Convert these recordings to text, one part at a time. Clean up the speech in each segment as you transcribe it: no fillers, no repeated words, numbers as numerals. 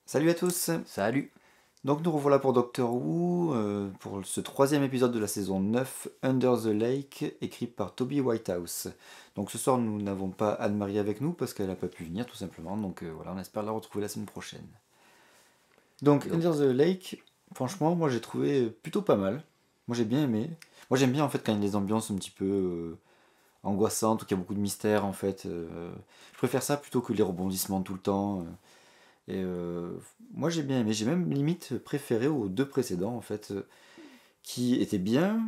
Salut à tous. Salut. Donc nous revoilà pour Doctor Who, pour ce troisième épisode de la saison 9, Under the Lake, écrit par Toby Whitehouse. Donc ce soir nous n'avons pas Anne-Marie avec nous parce qu'elle n'a pas pu venir tout simplement, donc voilà, on espère la retrouver la semaine prochaine. Donc Under the Lake, franchement moi j'ai trouvé plutôt pas mal. Moi j'ai bien aimé. Moi j'aime bien en fait quand il y a des ambiances un petit peu angoissantes, ou qu'il y a beaucoup de mystère en fait. Je préfère ça plutôt que les rebondissements tout le temps. Et moi j'ai bien aimé, j'ai même limite préféré aux deux précédents en fait, qui étaient bien,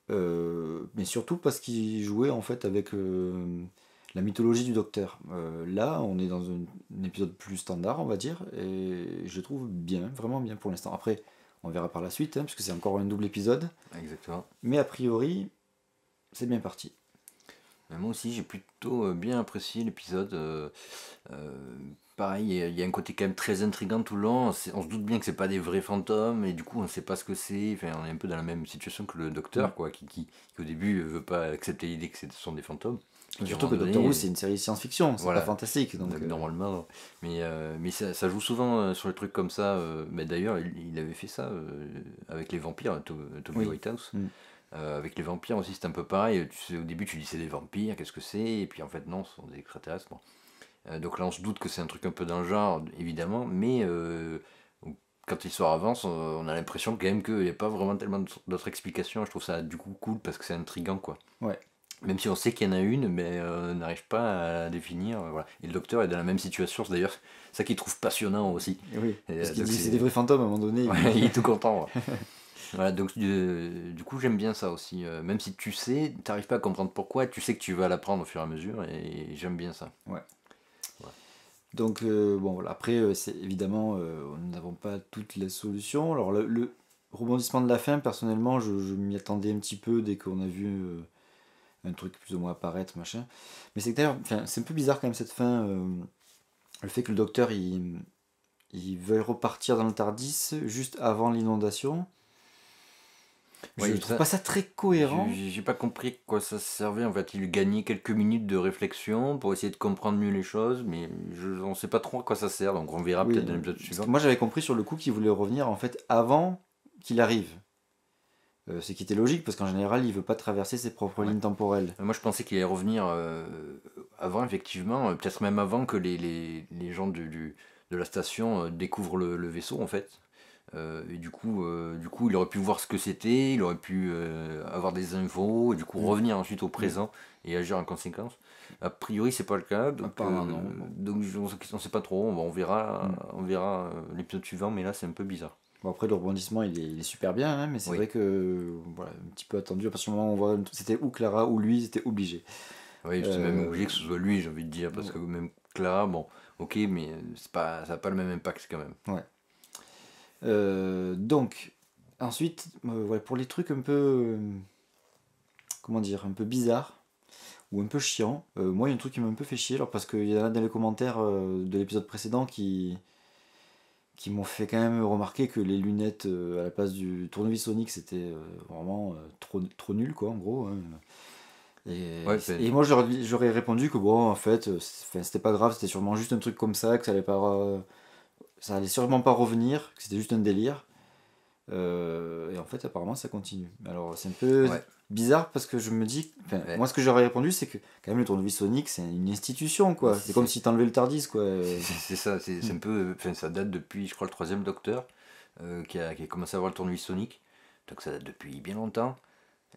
mais surtout parce qu'ils jouaient en fait avec la mythologie du Docteur. Là on est dans un épisode plus standard on va dire, et je trouve bien, vraiment bien pour l'instant. Après on verra par la suite, hein, puisque c'est encore un double épisode, Exactement. mais a priori c'est bien parti. Mais moi aussi, j'ai plutôt bien apprécié l'épisode. Pareil, il y a un côté quand même très intriguant tout le long. On se doute bien que c'est pas des vrais fantômes et du coup on ne sait pas ce que c'est. Enfin, on est un peu dans la même situation que le docteur, quoi, qui au début veut pas accepter l'idée que ce sont des fantômes. Surtout que Doctor Who c'est une série science-fiction, c'est voilà, pas fantastique. Donc, normalement, non. Mais ça joue souvent sur les trucs comme ça. Mais d'ailleurs, il avait fait ça avec les vampires, Toby oui. Whitehouse. Avec les vampires aussi, c'est un peu pareil. Tu sais, au début, tu dis c'est des vampires, qu'est-ce que c'est? Et puis en fait, non, ce sont des extraterrestres. Bon. Donc là, on se doute que c'est un truc un peu dans le genre, évidemment, mais quand l'histoire avance, on a l'impression quand même qu'il n'y a pas vraiment tellement d'autres explications. Je trouve ça du coup cool parce que c'est intriguant, quoi. Ouais. Même si on sait qu'il y en a une, mais on n'arrive pas à la définir. Voilà. Et le docteur est dans la même situation, c'est d'ailleurs ça qu'il trouve passionnant aussi. Oui, parce qu'il Donc dit que c'est des vrais fantômes à un moment donné. Ouais, il est tout content. Ouais. Voilà, donc du coup j'aime bien ça aussi. Même si tu sais, tu n'arrives pas à comprendre pourquoi, tu sais que tu vas l'apprendre au fur et à mesure et j'aime bien ça. Ouais. Ouais. Donc bon voilà, après c'est évidemment nous n'avons pas toutes les solutions. Alors le rebondissement de la fin, personnellement, je m'y attendais un petit peu dès qu'on a vu un truc plus ou moins apparaître, machin. Mais c'est que d'ailleurs, c'est un peu bizarre quand même cette fin, le fait que le docteur il veuille repartir dans le Tardis juste avant l'inondation. Je Oui, trouve pas ça très cohérent. j'ai pas compris à quoi ça servait. En fait, il gagnait quelques minutes de réflexion pour essayer de comprendre mieux les choses, mais on sait pas trop à quoi ça sert, donc on verra Oui, peut-être dans l'épisode parce que suivant. moi j'avais compris sur le coup qu'il voulait revenir en fait avant qu'il arrive. Ce qui était logique parce qu'en général il veut pas traverser ses propres Ouais. lignes temporelles. Moi, je pensais qu'il allait revenir avant, effectivement, peut-être même avant que les gens de la station découvrent le vaisseau, en fait. Et du coup, il aurait pu voir ce que c'était, il aurait pu avoir des infos, et du coup revenir ensuite au présent et agir en conséquence. A priori, c'est pas le cas, donc, Apparemment non. donc on sait pas trop, on verra l'épisode suivant, mais là c'est un peu bizarre. Bon, après le rebondissement il est super bien, hein, mais c'est Oui. vrai que voilà, un petit peu attendu à partir du moment où on voit c'était ou Clara ou lui, c'était obligé. Oui, c'est même obligé que ce soit lui, j'ai envie de dire, parce que même Clara, bon, ok, mais c'est pas, ça n'a pas le même impact quand même. Ouais. Donc ensuite, ouais, pour les trucs un peu comment dire, un peu bizarres ou un peu chiants, moi il y a un truc qui m'a un peu fait chier, alors parce qu'il y en a dans les commentaires de l'épisode précédent qui m'ont fait quand même remarquer que les lunettes à la place du tournevis Sonic c'était vraiment trop nul quoi en gros, hein. Ouais, Et moi j'aurais répondu que bon en fait c'était pas grave, c'était sûrement juste un truc comme ça, que ça allait sûrement pas revenir, que c'était juste un délire. Et en fait apparemment ça continue. Alors c'est un peu ouais. bizarre parce que je me dis, Ouais. moi ce que j'aurais répondu c'est que quand même le tournevis Sonic c'est une institution quoi, c'est comme si t'enlevais le Tardis quoi. C'est ça, c'est un peu, enfin, ça date depuis, je crois, le troisième Docteur, qui a commencé à avoir le tournevis Sonic, donc ça date depuis bien longtemps.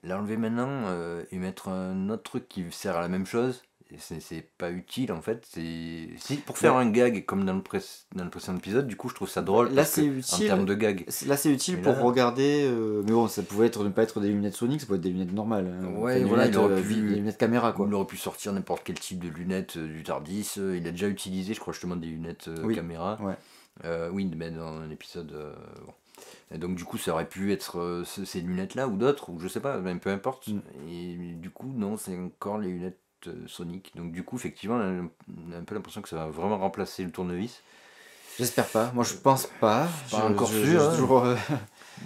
L'enlever maintenant et mettre un autre truc qui sert à la même chose, c'est pas utile en fait. Si, pour faire un gag comme dans le précédent épisode, du coup je trouve ça drôle Là parce c'est que, en utile, termes de gag. là c'est utile Mais pour là, regarder, mais bon ça pouvait ne pas être des lunettes Sonic, ça peut être des lunettes normales, hein. ouais, Enfin, des voilà, lunettes, des lunettes caméra quoi. il aurait pu sortir n'importe quel type de lunettes du Tardis. Il a déjà utilisé, je crois, justement des lunettes Oui, caméra. ouais. Oui, mais dans un épisode. Bon. Et donc du coup ça aurait pu être ces lunettes là ou d'autres, ou je sais pas, même peu importe. Et du coup non, c'est encore les lunettes Sonic. Donc du coup effectivement on a un peu l'impression que ça va vraiment remplacer le tournevis. J'espère pas, moi je pense pas. Pas encore Je sûr, suis hein. toujours,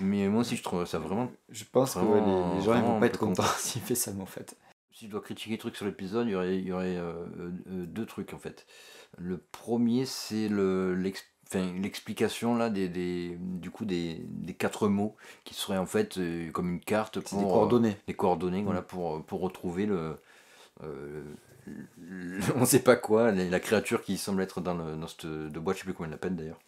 Mais moi aussi je trouve ça vraiment. je pense que les gens ils vont vraiment pas un être peu contents con. s'il fait ça mais en fait. Si je dois critiquer des trucs sur l'épisode, il y aurait deux trucs en fait. Le premier c'est l'explication là du coup des 4 mots qui seraient en fait comme une carte C'est des pour coordonnées. les coordonnées, voilà, pour retrouver on sait pas quoi, la créature qui semble être dans cette de boîte, je sais plus comment elle l'appelle d'ailleurs.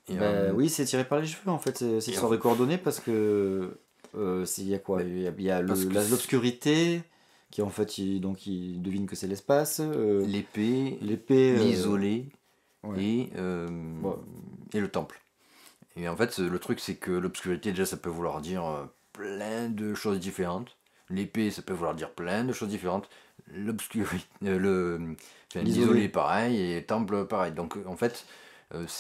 Et, Oui, c'est tiré par les cheveux en fait, cette histoire de coordonnées parce que il y a quoi? Il y a l'obscurité qui en fait il devine que c'est l'espace. l'épée, L'épée. l'isolé Ouais. et Ouais. le temple. Et en fait, le truc, c'est que l'obscurité, déjà, ça peut vouloir dire plein de choses différentes. L'épée, ça peut vouloir dire plein de choses différentes. L'obscurité, l'isolé, pareil, et le temple, pareil. Donc, en fait,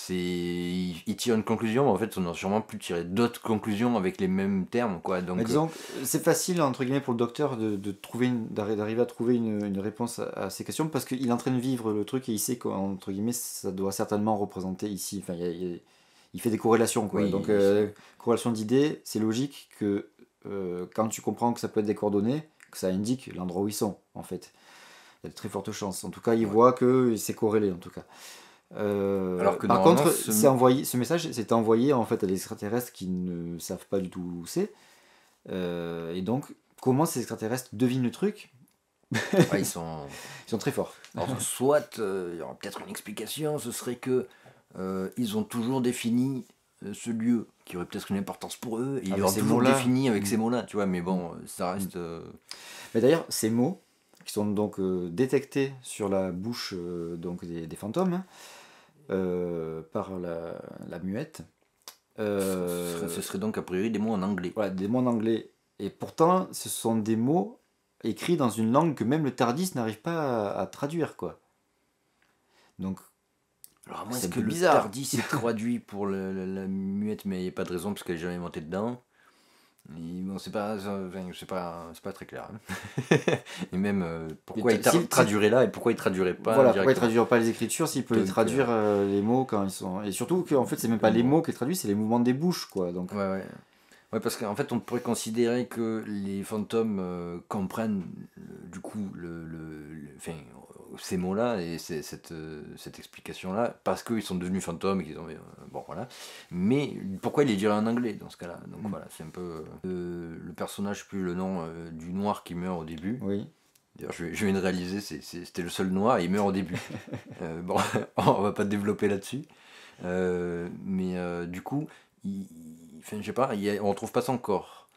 il tire une conclusion, mais en fait, on a sûrement pu tirer d'autres conclusions avec les mêmes termes, quoi. Donc, Mais disons, c'est facile entre guillemets pour le docteur d'arriver à trouver une réponse à ces questions parce qu'il est en train de vivre le truc et il sait qu'entre guillemets ça doit certainement représenter ici. Enfin, il fait des corrélations quoi. Oui, Donc corrélation d'idées, c'est logique que quand tu comprends que ça peut être des coordonnées, que ça indique l'endroit où ils sont en fait. Il y a de très fortes chances. En tout cas, il voit que c'est corrélé en tout cas. Alors que par contre, normalement, ce message s'est envoyé en fait à des extraterrestres qui ne savent pas du tout où c'est. Et donc, comment ces extraterrestres devinent le truc? ils sont très forts. Alors, soit il y aura peut-être une explication, ce serait que ils ont toujours défini ce lieu qui aurait peut-être une importance pour eux, et ils l'ont toujours défini avec ces mots-là, tu vois, mais bon, ça reste... Mais d'ailleurs, ces mots, qui sont donc détectés sur la bouche donc des fantômes, par la muette, ce serait donc a priori des mots en anglais. Voilà, des mots en anglais. Et pourtant, ce sont des mots écrits dans une langue que même le TARDIS n'arrive pas à traduire, quoi. Donc, alors, moi, est-ce que le TARDIS est traduit pour la muette, mais il n'y a pas de raison parce qu'elle n'est jamais montée dedans. Et bon, c'est pas très clair. Hein. Et même pourquoi il traduirait là et pourquoi il traduirait pas. Voilà, pourquoi il traduirait pas les écritures s'il peut les traduire les mots quand ils sont. Et surtout qu'en fait, c'est même pas les mots qu'il traduit, c'est les mouvements des bouches, quoi. Donc. Ouais, parce qu'en fait, on pourrait considérer que les fantômes comprennent du coup ces mots-là et cette explication-là parce qu'ils sont devenus fantômes et qu'ils ont. Bon, voilà. Mais pourquoi il les dirait en anglais dans ce cas-là? Donc voilà, c'est un peu. Le personnage, je sais plus le nom du noir qui meurt au début. Oui. D'ailleurs, je viens de réaliser, c'était le seul noir et il meurt au début. Bon, on va pas développer là-dessus. Mais du coup, je sais pas, on retrouve pas son corps.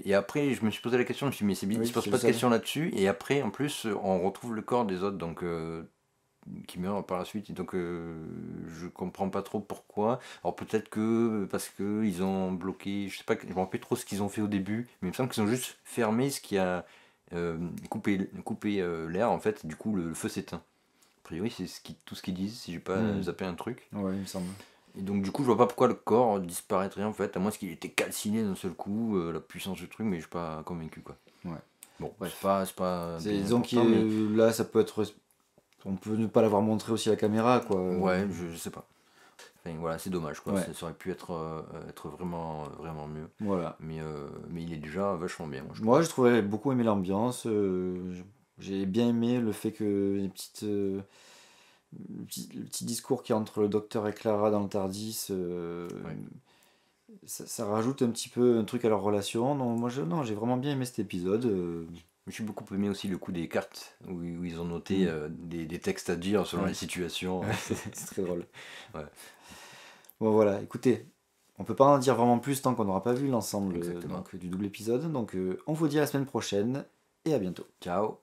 Et après, je me suis posé la question, je me suis dit, mais c'est bien, il se pose pas de question là-dessus. Et après, en plus, on retrouve le corps des autres, donc qui meurent par la suite. Et donc, je comprends pas trop pourquoi. Alors peut-être que parce que ils ont bloqué, je sais pas, je me rappelle plus trop ce qu'ils ont fait au début, mais il me semble qu'ils ont juste fermé ce qui a coupé l'air en fait. Du coup, le feu s'éteint. A priori, c'est tout ce qu'ils disent, si j'ai pas zappé un truc. Ouais, il me semble. Et donc du coup, je vois pas pourquoi le corps disparaîtrait en fait, à moins qu'il était calciné d'un seul coup, la puissance du truc, mais je suis pas convaincu quoi. Ouais. Bon, bref, c'est pas. Disons que là, ça peut être. On peut ne pas l'avoir montré aussi à la caméra, quoi. Ouais, je sais pas. Enfin, voilà, c'est dommage quoi. Ça aurait pu être vraiment mieux. Voilà. Mais il est déjà vachement bien. Moi, je trouvais beaucoup aimé l'ambiance. J'ai bien aimé le fait que les petites. Le petit discours qui est entre le docteur et Clara dans le TARDIS, ça rajoute un petit peu un truc à leur relation. Non, j'ai vraiment bien aimé cet épisode. J'ai beaucoup aimé aussi le coup des cartes où ils ont noté des textes à dire selon les situations. C'est très drôle. Bon voilà, écoutez, on peut pas en dire vraiment plus tant qu'on n'aura pas vu l'ensemble du double épisode. Donc on vous dit à la semaine prochaine et à bientôt. Ciao.